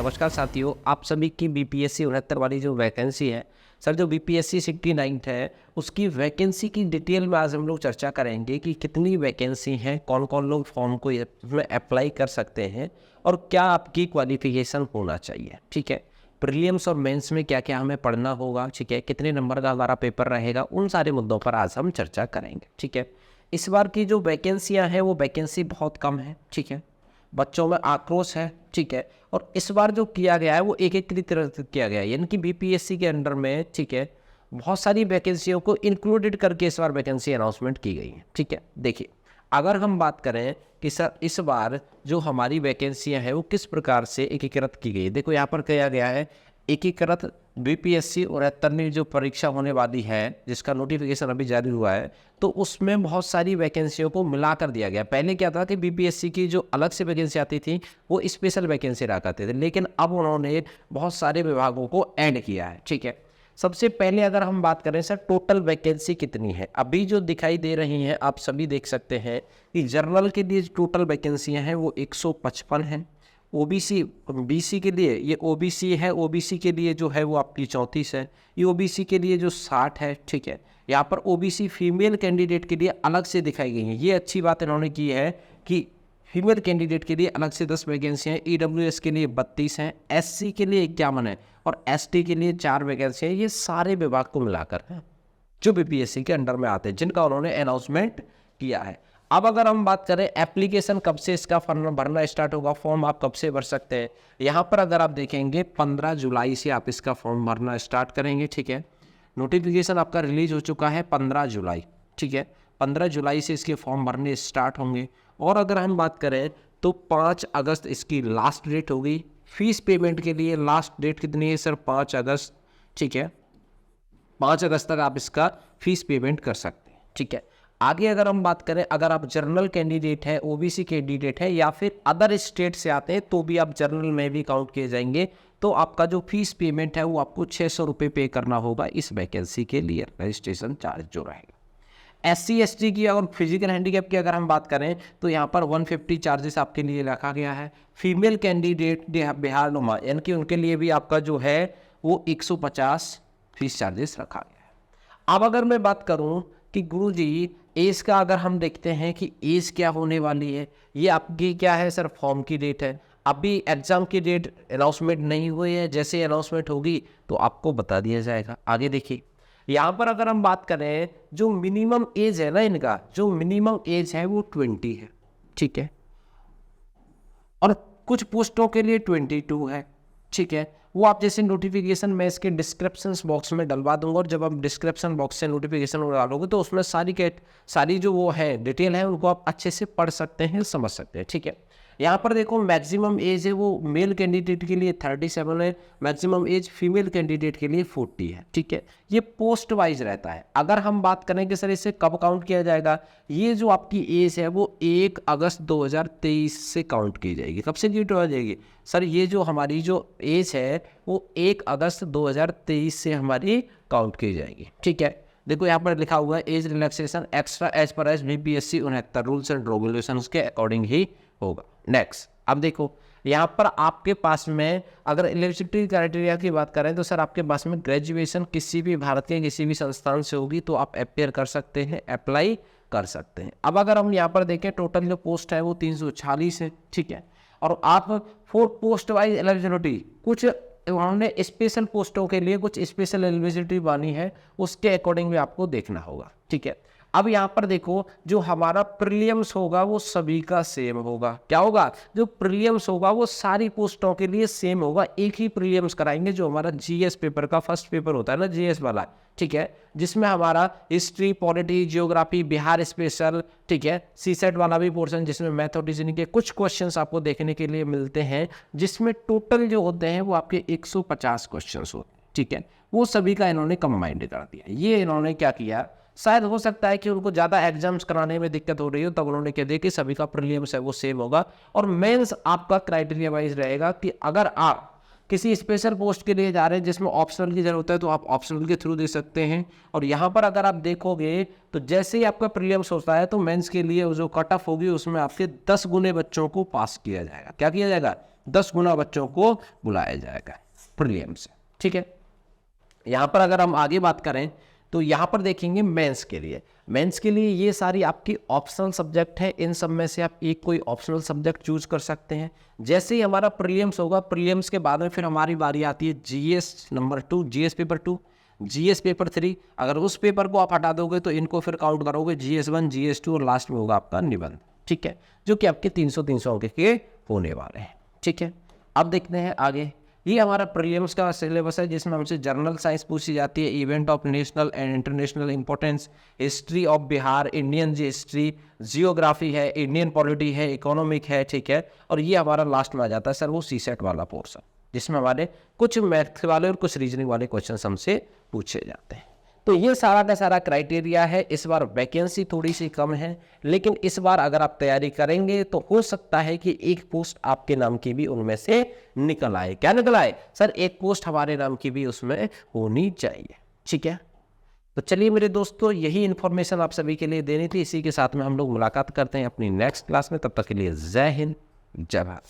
नमस्कार साथियों, आप सभी की बीपीएससी 69 वाली जो वैकेंसी है सर, जो बीपीएससी 69 है उसकी वैकेंसी की डिटेल में आज हम लोग चर्चा करेंगे कि कितनी वैकेंसी हैं, कौन कौन लोग फॉर्म को इसमें अप्लाई कर सकते हैं और क्या आपकी क्वालिफिकेशन होना चाहिए। ठीक है, प्रीलिम्स और मेंस में क्या क्या हमें पढ़ना होगा, ठीक है, कितने नंबर का हमारा पेपर रहेगा, उन सारे मुद्दों पर आज हम चर्चा करेंगे। ठीक है, इस बार की जो वैकेंसियाँ हैं वो वैकेंसी बहुत कम है। ठीक है, बच्चों में आक्रोश है। ठीक है, और इस बार जो किया गया है वो एक तरह से किया गया है, यानी कि बीपीएससी के अंडर में, ठीक है, बहुत सारी वैकेंसियों को इंक्लूडेड करके इस बार वैकेंसी अनाउंसमेंट की गई है। ठीक है, देखिए अगर हम बात करें कि सर इस बार जो हमारी वैकेंसियां हैं वो किस प्रकार से एकीकृत की गई है, देखो यहाँ पर किया गया है एकीकृत बीपीएससी 69 जो परीक्षा होने वाली है जिसका नोटिफिकेशन अभी जारी हुआ है, तो उसमें बहुत सारी वैकेंसियों को मिला कर दिया गया। पहले क्या था कि बीपीएससी की जो अलग से वैकेंसी आती थी वो स्पेशल वैकेंसी रहा करते थे, लेकिन अब उन्होंने बहुत सारे विभागों को ऐड किया है। ठीक है, सबसे पहले अगर हम बात करें सर टोटल वैकेंसी कितनी है, अभी जो दिखाई दे रही हैं आप सभी देख सकते हैं कि जर्नल के लिए टोटल वैकेंसियाँ हैं वो 155 हैं। ओबीसी बीसी के लिए ये ओबीसी है, ओबीसी के लिए जो है वो आपकी 34 है, ये ओबीसी के लिए जो 60 है। ठीक है, यहाँ पर ओबीसी फीमेल कैंडिडेट के लिए अलग से दिखाई गई है, ये अच्छी बात इन्होंने की है कि फीमेल कैंडिडेट के लिए अलग से 10 वैकेंसियाँ हैं, ईडब्ल्यूएस के लिए 32 हैं, एससी के लिए 51 है और एसटी के लिए 4 वैकेंसियाँ हैं। ये सारे विभाग को मिलाकर हैं जो बीपीएससी के अंडर में आते हैं, जिनका उन्होंने अनाउंसमेंट किया है। अब अगर हम बात करें एप्लीकेशन कब से इसका फॉर्म भरना स्टार्ट होगा, फॉर्म आप कब से भर सकते हैं, यहाँ पर अगर आप देखेंगे 15 जुलाई से आप इसका फॉर्म भरना स्टार्ट करेंगे। ठीक है, नोटिफिकेशन आपका रिलीज हो चुका है 15 जुलाई। ठीक है, 15 जुलाई से इसके फॉर्म भरने स्टार्ट होंगे और अगर हम बात करें तो 5 अगस्त इसकी लास्ट डेट होगी। फीस पेमेंट के लिए लास्ट डेट कितनी है सर, 5 अगस्त। ठीक है, 5 अगस्त तक आप इसका फीस पेमेंट कर सकते हैं। ठीक है, आगे अगर हम बात करें, अगर आप जनरल कैंडिडेट है, ओबीसी कैंडिडेट है या फिर अदर स्टेट से आते हैं तो भी आप जनरल में भी काउंट किए जाएंगे, तो आपका जो फीस पेमेंट है वो आपको 600 रुपये पे करना होगा इस वैकेंसी के लिए, रजिस्ट्रेशन चार्ज जो रहेगा। एससी एसटी की और फिजिकल हैंडीकैप की अगर हम बात करें तो यहाँ पर 150 चार्जेस आपके लिए रखा गया है। फीमेल कैंडिडेट बिहार नुमा यानी कि उनके लिए भी आपका जो है वो 150 फीस चार्जेस रखा गया है। अब अगर मैं बात करूँ कि गुरुजी एज का अगर हम देखते हैं कि एज क्या होने वाली है, ये आपकी क्या है सर, फॉर्म की डेट है, अभी एग्जाम की डेट अनाउंसमेंट नहीं हुई है, जैसे अनाउंसमेंट होगी तो आपको बता दिया जाएगा। आगे देखिए यहाँ पर अगर हम बात करें जो मिनिमम एज है ना, इनका जो मिनिमम एज है वो 20 है। ठीक है, और कुछ पोस्टों के लिए 22 है। ठीक है, वो आप जैसे नोटिफिकेशन मैं इसके डिस्क्रिप्शन बॉक्स में डलवा दूंगा और जब आप डिस्क्रिप्शन बॉक्स से नोटिफिकेशन डालोगे तो उसमें सारी जो वो है डिटेल है उनको आप अच्छे से पढ़ सकते हैं, समझ सकते हैं। ठीक है, यहाँ पर देखो मैक्सिमम एज है वो मेल कैंडिडेट के लिए 37 है, मैक्सिमम एज फीमेल कैंडिडेट के लिए 40 है। ठीक है, ये पोस्ट वाइज रहता है। अगर हम बात करें कि सर इसे कब काउंट किया जाएगा, ये जो आपकी एज है वो 1 अगस्त 2023 से काउंट की जाएगी। कब से ड्यूटी हो जाएगी सर, ये जो हमारी जो एज है वो 1 अगस्त 2023 से हमारी काउंट की जाएगी। ठीक है, देखो यहाँ पर लिखा हुआ है एज रिलैक्सेशन एक्स्ट्रा एज पर age BPSC 69 rules and regulations के अकॉर्डिंग ही होगा। नेक्स्ट, अब देखो यहाँ पर आपके पास में अगर एलिजिबिलिटी क्राइटेरिया की बात करें तो सर आपके पास में ग्रेजुएशन किसी भी भारत के किसी भी संस्थान से होगी तो आप अपेयर कर सकते हैं, अप्लाई कर सकते हैं। अब अगर हम यहाँ पर देखें टोटल जो पोस्ट है वो 346 है। ठीक है, और आप 4 पोस्ट वाइज एलिजिबिलिटी, कुछ उन्होंने स्पेशल पोस्टों के लिए कुछ स्पेशल एलिजिबिलिटी बानी है, उसके अकॉर्डिंग भी आपको देखना होगा। ठीक है, अब यहाँ पर देखो जो हमारा प्रीलिम्स होगा वो सभी का सेम होगा। क्या होगा, जो प्रीलिम्स होगा वो सारी पोस्टों के लिए सेम होगा, एक ही प्रीलिम्स कराएंगे जो हमारा जीएस पेपर का फर्स्ट पेपर होता है ना, जीएस वाला। ठीक है, जिसमें हमारा history, polity, geography, Bihar special, ठीक है, सीसेट वाला भी पोर्शन जिसमें मैथ और रीजनिंग के कुछ क्वेश्चंस आपको देखने के लिए मिलते हैं, जिसमें टोटल जो होते हैं वो आपके 150 क्वेश्चंस होते हैं। ठीक है, वो सभी का इन्होंने कंबाइंड कर दिया। ये इन्होंने क्या किया, शायद हो सकता है कि उनको ज़्यादा एग्जाम्स कराने में दिक्कत हो रही हो, तब उन्होंने कह दिया कि सभी का प्रीलिम्स है वो सेम होगा और मेंस आपका क्राइटेरिया वाइज रहेगा कि अगर आप किसी स्पेशल पोस्ट के लिए जा रहे हैं जिसमें ऑप्शनल की जरूरत है तो आप ऑप्शनल के थ्रू दे सकते हैं। और यहाँ पर अगर आप देखोगे तो जैसे ही आपका प्रीलिम्स होता है तो मेंस के लिए जो कट ऑफ होगी उसमें आपके 10 गुने बच्चों को पास किया जाएगा। क्या किया जाएगा, 10 गुना बच्चों को बुलाया जाएगा प्रीलिम्स से, ठीक है। यहाँ पर अगर हम आगे बात करें तो यहाँ पर देखेंगे मेंस के लिए। मेंस के लिए ये सारी आपकी ऑप्शनल सब्जेक्ट है, इन सब में से आप एक कोई ऑप्शनल सब्जेक्ट चूज कर सकते हैं। जैसे ही हमारा प्रीलिम्स होगा, प्रीलिम्स के बाद में फिर हमारी बारी आती है GS number 2, GS paper 2, GS paper 3। अगर उस पेपर को आप हटा दोगे तो इनको फिर काउंट करोगे जीएस 1, जीएस 2 और लास्ट में होगा आपका निबंध, ठीक है, जो कि आपके 300 अंक के होने वाले हैं, ठीक है। अब देखते हैं आगे। ये हमारा प्रीलिम्स का सिलेबस है जिसमें हमसे जर्नल साइंस पूछी जाती है, event of national and international importance, history of Bihar, Indian history, geography है, इंडियन पॉलिटी है, इकोनॉमिक है, ठीक है। और ये हमारा लास्ट में आ जाता है सर वो सीसेट वाला पोर्शन, जिसमें हमारे कुछ मैथ्स वाले और कुछ रीजनिंग वाले क्वेश्चन हमसे पूछे जाते हैं। तो ये सारा का सारा क्राइटेरिया है। इस बार वैकेंसी थोड़ी सी कम है, लेकिन इस बार अगर आप तैयारी करेंगे तो हो सकता है कि एक पोस्ट आपके नाम की भी उनमें से निकल आए। क्या निकल आए सर? एक पोस्ट हमारे नाम की भी उसमें होनी चाहिए, ठीक है। तो चलिए मेरे दोस्तों, यही इन्फॉर्मेशन आप सभी के लिए देनी थी। इसी के साथ में हम लोग मुलाकात करते हैं अपनी नेक्स्ट क्लास में। तब तक के लिए जय हिंद, जय भारत।